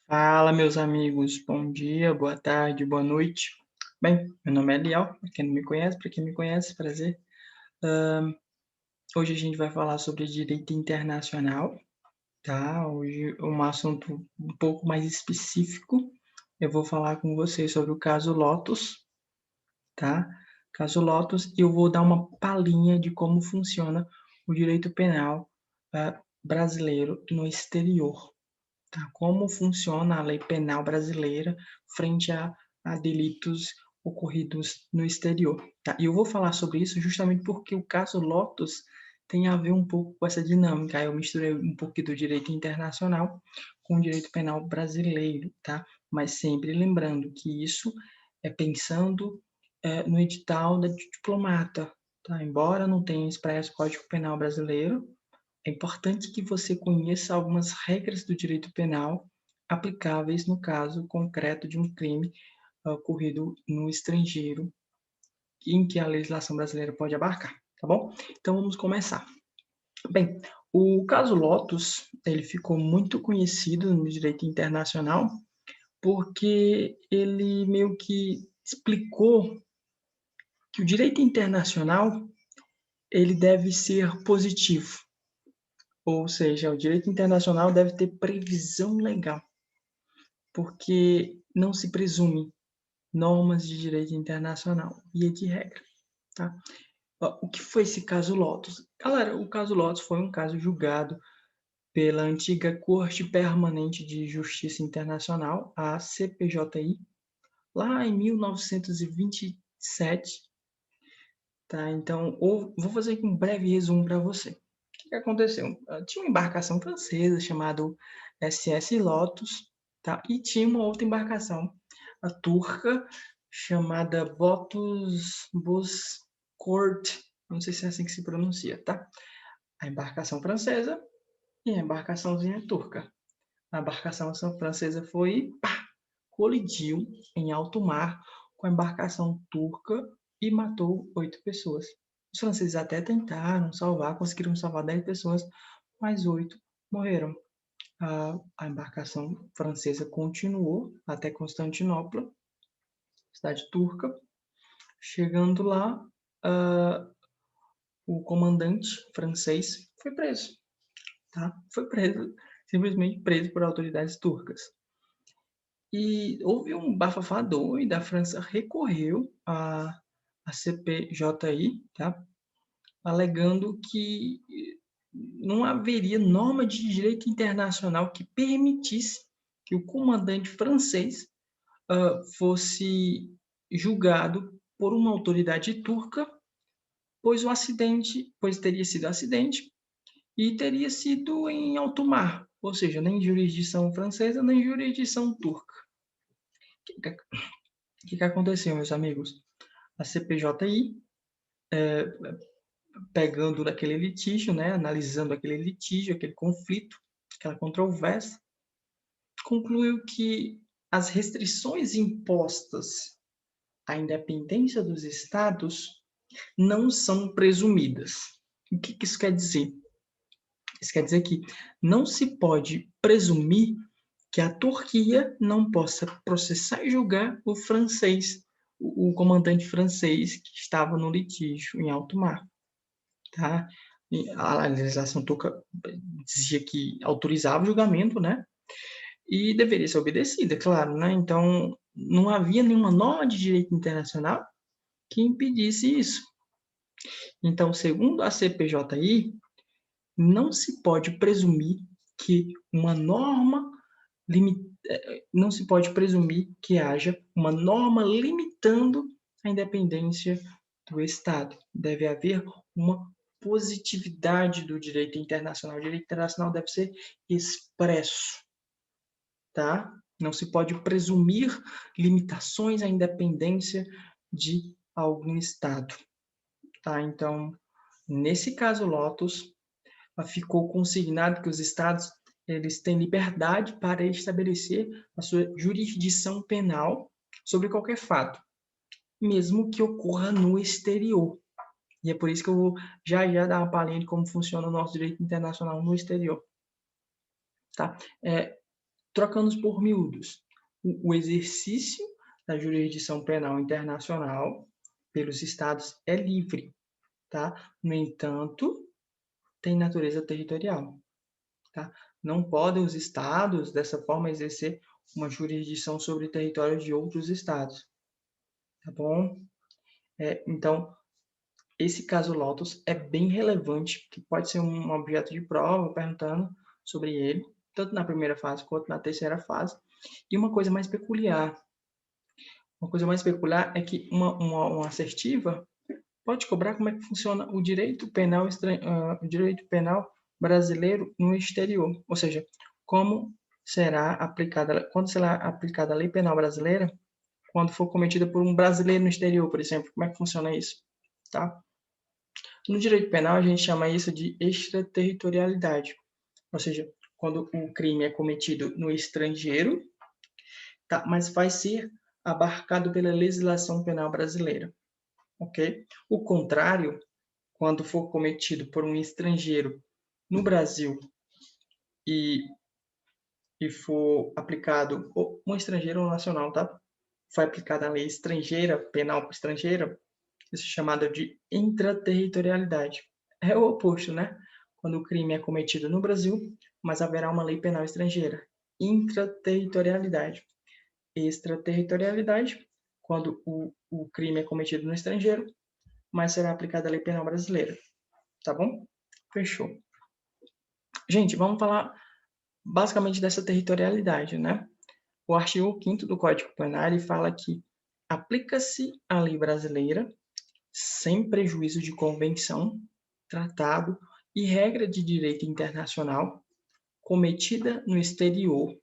Fala, meus amigos. Bom dia, boa tarde, boa noite. Bem, meu nome é Eliel, para quem não me conhece, para quem me conhece, prazer. Hoje a gente vai falar sobre direito internacional, tá? Hoje um assunto um pouco mais específico. Eu vou falar com vocês sobre o caso Lotus, tá? Caso Lotus, e eu vou dar uma palhinha de como funciona o direito penal brasileiro no exterior. Tá? Como funciona a lei penal brasileira frente a delitos ocorridos no exterior. Tá? E eu vou falar sobre isso justamente porque o caso Lotus tem a ver um pouco com essa dinâmica. Eu misturei um pouco do direito internacional com o direito penal brasileiro, tá? Mas sempre lembrando que isso é pensando no edital da diplomata, tá? Embora não tenha expresso Código Penal brasileiro, é importante que você conheça algumas regras do direito penal aplicáveis no caso concreto de um crime ocorrido no estrangeiro, em que a legislação brasileira pode abarcar, tá bom? Então vamos começar. Bem, o caso Lotus, ele ficou muito conhecido no direito internacional porque ele meio que explicou que o direito internacional ele deve ser positivo, ou seja, o direito internacional deve ter previsão legal, porque não se presume normas de direito internacional, via de regra, tá? O que foi esse caso Lotus? Galera, o caso Lotus foi um caso julgado pela antiga Corte Permanente de Justiça Internacional, a CPJI, lá em 1927, tá? Então, vou fazer aqui um breve resumo para você. O que aconteceu? Tinha uma embarcação francesa chamada SS Lotus, tá? E tinha uma outra embarcação, a turca, chamada Botos Boscourt, não sei se é assim que se pronuncia, tá? A embarcação francesa e a embarcaçãozinha turca. A embarcação francesa foi, pá, colidiu em alto mar com a embarcação turca e matou 8 pessoas. Os franceses até tentaram salvar, conseguiram salvar 10 pessoas, mas 8 morreram. A embarcação francesa continuou até Constantinopla, cidade turca. Chegando lá, o comandante francês foi preso. Tá? Foi preso, simplesmente preso por autoridades turcas. E houve um bafafá doido, a França recorreu à CPJI, tá? Alegando que não haveria norma de direito internacional que permitisse que o comandante francês fosse julgado por uma autoridade turca, pois teria sido acidente e teria sido em alto mar, ou seja, nem jurisdição francesa nem jurisdição turca. O que aconteceu, meus amigos? A CPJI, pegando daquele litígio, né, analisando aquele litígio, aquele conflito, aquela controvérsia, concluiu que as restrições impostas à independência dos estados não são presumidas. O que isso quer dizer? Isso quer dizer que não se pode presumir que a Turquia não possa processar e julgar o francês, o comandante francês que estava no litígio em alto mar, tá? E a legislação turca dizia que autorizava o julgamento, né? E deveria ser obedecida, claro, né? Então, não havia nenhuma norma de direito internacional que impedisse isso. Então, segundo a CPJI, não se pode presumir que uma norma não se pode presumir que haja uma norma limitando a independência do Estado. Deve haver uma positividade do direito internacional. O direito internacional deve ser expresso, tá? Não se pode presumir limitações à independência de algum Estado, tá? Então, nesse caso Lotus, ficou consignado que os estados eles têm liberdade para estabelecer a sua jurisdição penal sobre qualquer fato, mesmo que ocorra no exterior. E é por isso que eu vou já dar uma palhinha de como funciona o nosso direito internacional no exterior. Tá? trocando por miúdos, o exercício da jurisdição penal internacional pelos estados é livre, tá? No entanto, tem natureza territorial, tá? Não podem os estados, dessa forma, exercer uma jurisdição sobre o território de outros estados, tá bom? Então, esse caso Lotus é bem relevante, que pode ser um objeto de prova, perguntando sobre ele, tanto na primeira fase quanto na terceira fase. E uma coisa mais peculiar é que uma assertiva pode cobrar como é que funciona o direito penal, o direito penal brasileiro no exterior, ou seja, quando será aplicada a lei penal brasileira quando for cometida por um brasileiro no exterior, por exemplo. Como é que funciona isso? Tá? No direito penal, a gente chama isso de extraterritorialidade, ou seja, quando o crime é cometido no estrangeiro, tá? Mas vai ser abarcado pela legislação penal brasileira, ok? O contrário, quando for cometido por um estrangeiro no Brasil e, e for aplicado, um estrangeiro ou nacional, tá? Foi aplicada a lei estrangeira, penal estrangeira, isso é chamado de intraterritorialidade. É o oposto, né? Quando o crime é cometido no Brasil, mas haverá uma lei penal estrangeira. Intraterritorialidade. Extraterritorialidade, quando o crime é cometido no estrangeiro, mas será aplicada a lei penal brasileira. Tá bom? Fechou. Gente, vamos falar basicamente dessa territorialidade, né? O artigo 5º do Código Penal ele fala que aplica-se a lei brasileira sem prejuízo de convenção, tratado e regra de direito internacional cometida no exterior,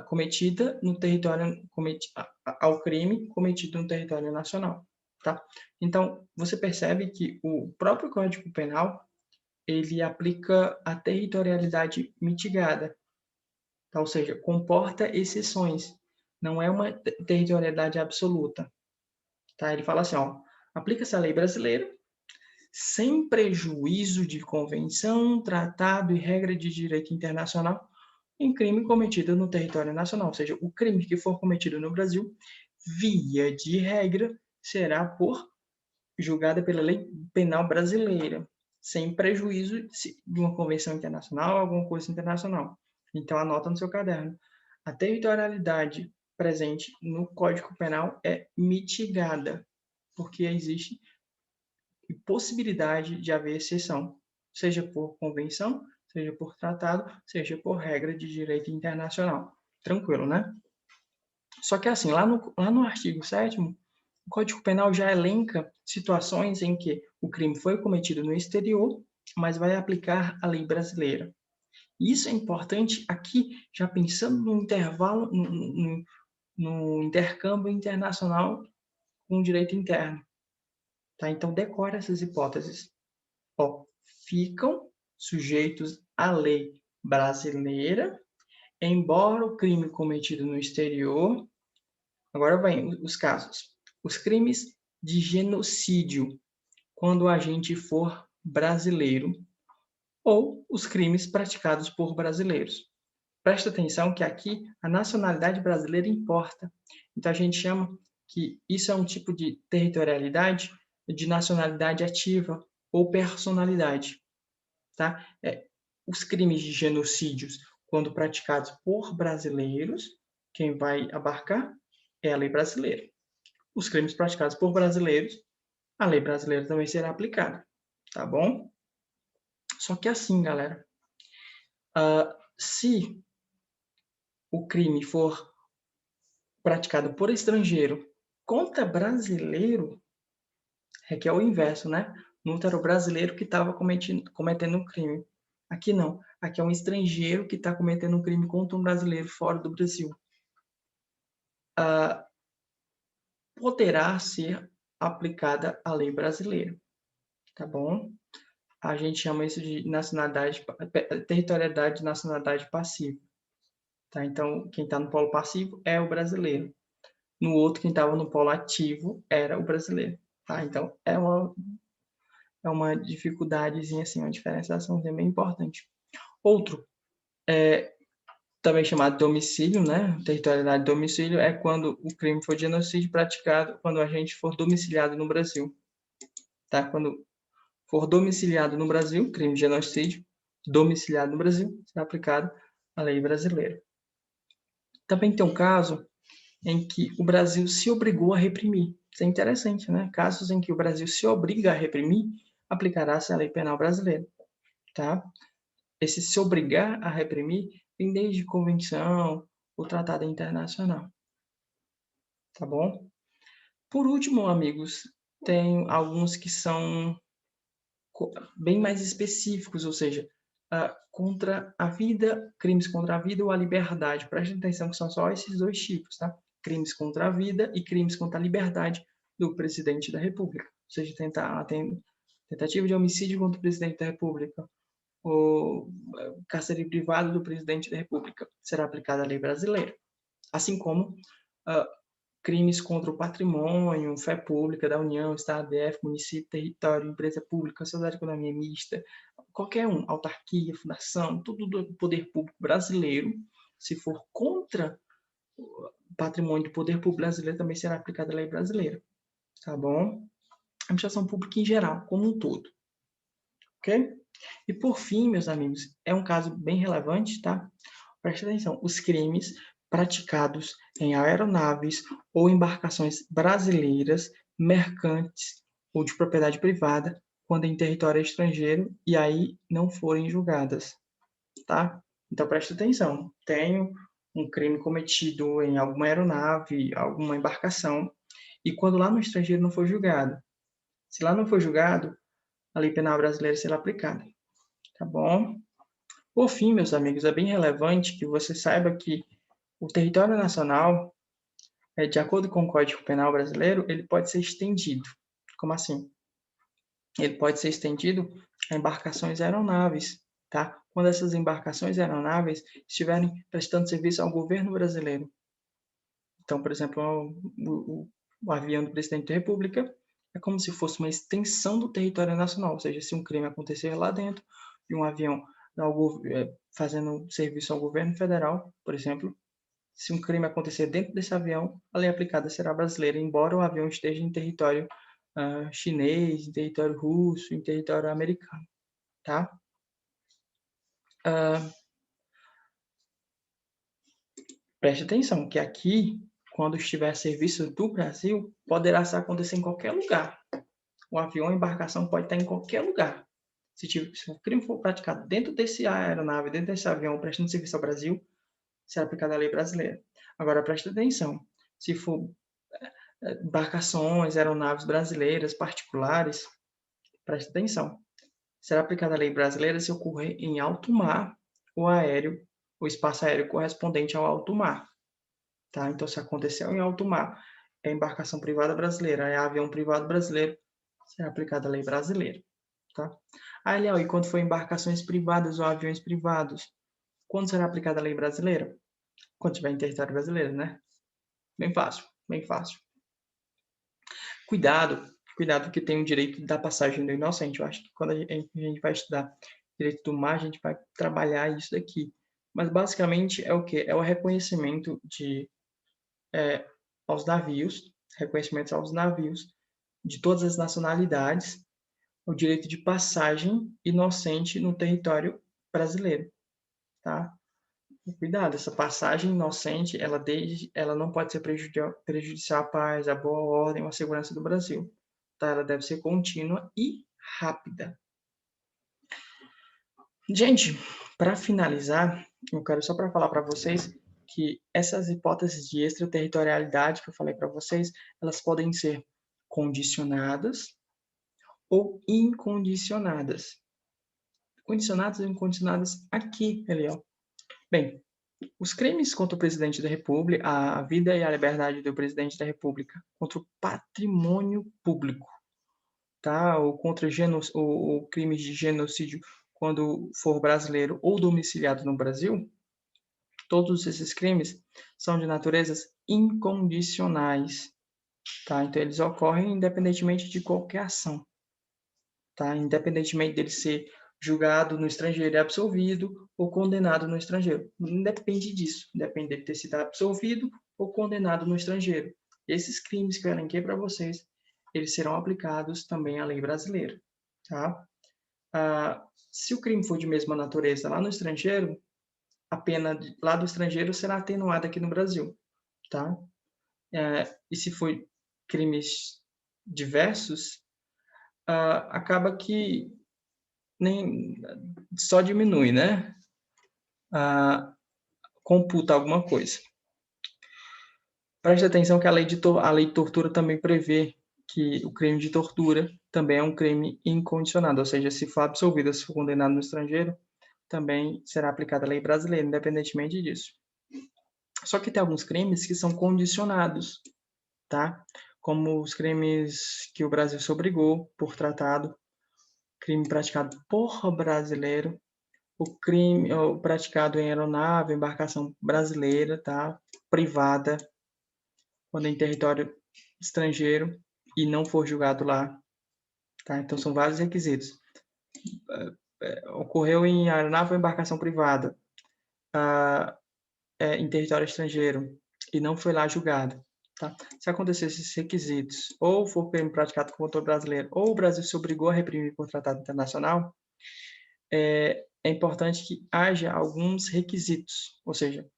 cometida no território, ao crime cometido no território nacional, tá? Então, você percebe que o próprio Código Penal ele aplica a territorialidade mitigada, tá? Ou seja, comporta exceções, não é uma territorialidade absoluta, tá? Ele fala assim, ó, aplica-se a lei brasileira sem prejuízo de convenção, tratado e regra de direito internacional em crime cometido no território nacional, ou seja, o crime que for cometido no Brasil, via de regra, será julgada pela lei penal brasileira, sem prejuízo de uma convenção internacional ou alguma coisa internacional. Então, anota no seu caderno. A territorialidade presente no Código Penal é mitigada, porque existe possibilidade de haver exceção, seja por convenção, seja por tratado, seja por regra de direito internacional. Tranquilo, né? Só que assim, lá no artigo 7º, o Código Penal já elenca situações em que o crime foi cometido no exterior, mas vai aplicar a lei brasileira. Isso é importante aqui, já pensando no intervalo, no intercâmbio internacional com o direito interno. Tá? Então, decora essas hipóteses. Ó, ficam sujeitos à lei brasileira, embora o crime cometido no exterior. Agora vem os casos. Os crimes de genocídio, quando o agente for brasileiro, ou os crimes praticados por brasileiros. Presta atenção que aqui a nacionalidade brasileira importa. Então a gente chama que isso é um tipo de territorialidade de nacionalidade ativa ou personalidade. Tá? Os crimes de genocídios, quando praticados por brasileiros, quem vai abarcar é a lei brasileira. Os crimes praticados por brasileiros, a lei brasileira também será aplicada, tá bom? Só que assim, galera, se o crime for praticado por estrangeiro contra brasileiro, é que é o inverso, né? Não era o brasileiro que estava cometendo um crime. Aqui não. Aqui é um estrangeiro que está cometendo um crime contra um brasileiro fora do Brasil. Poderá ser aplicada a lei brasileira, tá bom? A gente chama isso de territorialidade de nacionalidade passiva. Tá? Então, quem está no polo passivo é o brasileiro. No outro, quem estava no polo ativo era o brasileiro. Tá? Então, é uma dificuldadezinha, assim, uma diferenciação bem importante. Outro, também chamado de domicílio, né? Territorialidade de domicílio é quando o crime for de genocídio praticado quando a gente for domiciliado no Brasil, tá? Quando for domiciliado no Brasil, crime de genocídio, domiciliado no Brasil, será aplicado a lei brasileira. Também tem um caso em que o Brasil se obrigou a reprimir. Isso é interessante, né? Casos em que o Brasil se obriga a reprimir, aplicará-se a lei penal brasileira, tá? Esse se obrigar a reprimir vem desde convenção ou tratado internacional, tá bom? Por último, amigos, tem alguns que são bem mais específicos, ou seja, contra a vida, crimes contra a vida ou a liberdade. Preste atenção que são só esses dois tipos, tá? Crimes contra a vida e crimes contra a liberdade do presidente da República. Ou seja, tentativa de homicídio contra o presidente da República ou cárcere privado do presidente da República. Será aplicada a lei brasileira. Assim como crimes contra o patrimônio, fé pública da União, Estado, DF, município, território, empresa pública, sociedade de economia mista, qualquer um, autarquia, fundação, tudo do poder público brasileiro, se for contra o patrimônio do poder público brasileiro, também será aplicada a lei brasileira, tá bom? A administração pública em geral, como um todo, ok? E por fim, meus amigos, é um caso bem relevante, tá? Preste atenção, os crimes praticados em aeronaves ou embarcações brasileiras, mercantes ou de propriedade privada, quando em território estrangeiro e aí não forem julgadas, tá? Então preste atenção, tenho um crime cometido em alguma aeronave, alguma embarcação, e quando lá no estrangeiro não for julgado, se lá não for julgado, a lei penal brasileira será aplicada, tá bom? Por fim, meus amigos, é bem relevante que você saiba que o território nacional, de acordo com o Código Penal brasileiro, ele pode ser estendido. Como assim? Ele pode ser estendido a embarcações aeronaves, tá? Quando essas embarcações aeronaves estiverem prestando serviço ao governo brasileiro. Então, por exemplo, o avião do presidente da República é como se fosse uma extensão do território nacional, ou seja, se um crime acontecer lá dentro de um avião fazendo serviço ao governo federal, por exemplo, se um crime acontecer dentro desse avião, a lei aplicada será brasileira, embora o avião esteja em território chinês, em território russo, em território americano, tá? Preste atenção que aqui, quando estiver a serviço do Brasil, poderá acontecer em qualquer lugar. O avião, a embarcação pode estar em qualquer lugar. Se o crime for praticado dentro desse aeronave, dentro desse avião, prestando serviço ao Brasil, será aplicada a lei brasileira. Agora, preste atenção. Se for embarcações, aeronaves brasileiras, particulares, preste atenção. Será aplicada a lei brasileira se ocorrer em alto mar ou aéreo, o espaço aéreo correspondente ao alto mar. Tá? Então, se aconteceu em alto mar, é embarcação privada brasileira, é avião privado brasileiro, será aplicada a lei brasileira. Tá? Ah, Léo, e quando for embarcações privadas ou aviões privados, quando será aplicada a lei brasileira? Quando estiver em território brasileiro, né? Bem fácil, bem fácil. Cuidado que tem o direito da passagem do inocente. Eu acho que quando a gente vai estudar direito do mar, a gente vai trabalhar isso daqui. Mas basicamente é o quê? É o reconhecimento aos navios, reconhecimentos aos navios de todas as nacionalidades, o direito de passagem inocente no território brasileiro, tá? Cuidado, essa passagem inocente, ela não pode ser prejudicial à paz, à boa ordem ou à segurança do Brasil. Tá? Ela deve ser contínua e rápida. Gente, para finalizar, eu quero só para falar para vocês que essas hipóteses de extraterritorialidade que eu falei para vocês, elas podem ser condicionadas ou incondicionadas. Condicionadas ou incondicionadas aqui, Eliel. Bem, os crimes contra o presidente da República, a vida e a liberdade do presidente da República, contra o patrimônio público, tá? Ou contra ou crimes de genocídio quando for brasileiro ou domiciliado no Brasil, todos esses crimes são de naturezas incondicionais, tá? Então eles ocorrem independentemente de qualquer ação, tá? Independentemente dele ser julgado no estrangeiro e absolvido, ou condenado no estrangeiro. Não depende disso, depende de ter sido absolvido ou condenado no estrangeiro. Esses crimes que eu elenquei para vocês, eles serão aplicados também à lei brasileira, tá? Se o crime for de mesma natureza lá no estrangeiro, a pena lá do estrangeiro será atenuada aqui no Brasil, tá? E se for crimes diversos, acaba que nem só diminui, né? Computa alguma coisa. Preste atenção que a lei de tortura também prevê que o crime de tortura também é um crime incondicionado, ou seja, se for absolvido, se for condenado no estrangeiro, também será aplicada a lei brasileira, independentemente disso. Só que tem alguns crimes que são condicionados, tá? Como os crimes que o Brasil se obrigou por tratado, crime praticado por brasileiro, o crime praticado em aeronave, embarcação brasileira, tá? Privada, quando é em território estrangeiro e não for julgado lá, tá? Então são vários requisitos. Ocorreu em aeronave ou embarcação privada, em território estrangeiro e não foi lá julgado, tá? Se acontecer esses requisitos, ou for crime praticado contra o brasileiro, ou o Brasil se obrigou a reprimir por tratado internacional, é importante que haja alguns requisitos, ou seja,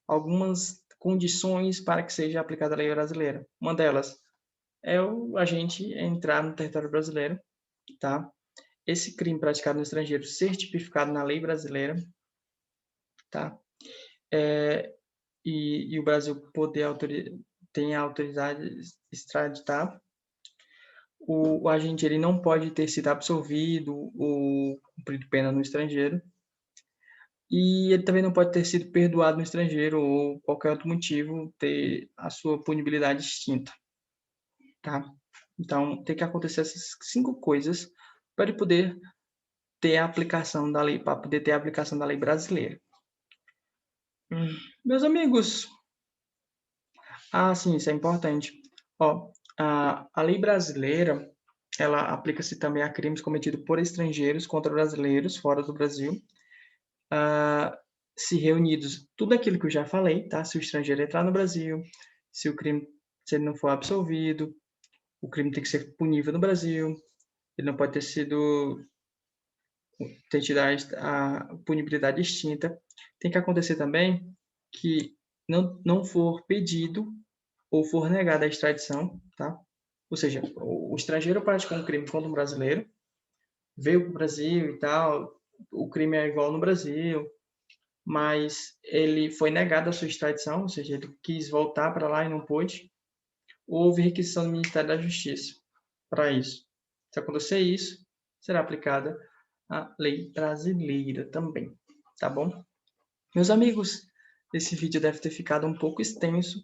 algumas condições para que seja aplicada a lei brasileira. Uma delas é o agente entrar no território brasileiro, tá? Esse crime praticado no estrangeiro ser tipificado na lei brasileira, tá? E o Brasil tem a autoridade de extraditar. O agente ele não pode ter sido absolvido ou cumprido pena no estrangeiro. E ele também não pode ter sido perdoado no estrangeiro ou qualquer outro motivo ter a sua punibilidade extinta, tá? Então, tem que acontecer essas 5 coisas para ele poder ter a aplicação da lei, para poder ter a aplicação da lei brasileira. Meus amigos, sim, isso é importante. Ó, a lei brasileira, ela aplica-se também a crimes cometidos por estrangeiros contra brasileiros fora do Brasil, se reunidos tudo aquilo que eu já falei, tá? Se o estrangeiro entrar no Brasil, se o crime, se ele não for absolvido, o crime tem que ser punível no Brasil, ele não pode ter tido a punibilidade extinta. Tem que acontecer também que não for pedido ou for negada a extradição, tá? Ou seja, o estrangeiro praticou um crime contra um brasileiro, veio para o Brasil e tal, o crime é igual no Brasil, mas ele foi negado a sua extradição, ou seja, ele quis voltar para lá e não pôde. Houve requisição do Ministério da Justiça para isso. Se acontecer isso, será aplicada a lei brasileira também, tá bom? Meus amigos, esse vídeo deve ter ficado um pouco extenso,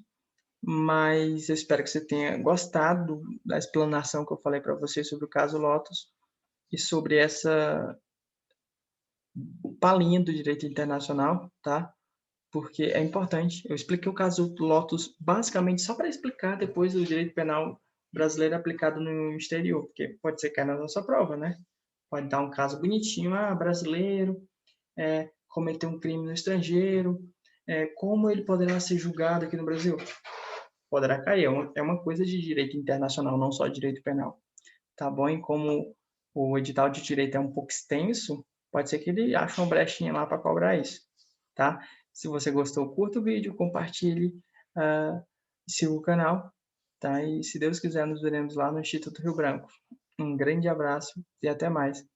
mas eu espero que você tenha gostado da explanação que eu falei para você sobre o caso Lotus e sobre essa palhinha do direito internacional, tá? Porque é importante. Eu expliquei o caso Lotus basicamente só para explicar depois o direito penal brasileiro aplicado no exterior, porque pode ser que caia na nossa prova, né? Pode dar um caso bonitinho, brasileiro, cometeu um crime no estrangeiro, como ele poderá ser julgado aqui no Brasil? Poderá cair, é uma coisa de direito internacional, não só direito penal, tá bom? E como o edital de direito é um pouco extenso, pode ser que ele ache uma brechinha lá para cobrar isso, tá? Se você gostou, curta o vídeo, compartilhe, siga o canal, tá? E se Deus quiser, nos veremos lá no Instituto Rio Branco. Um grande abraço e até mais.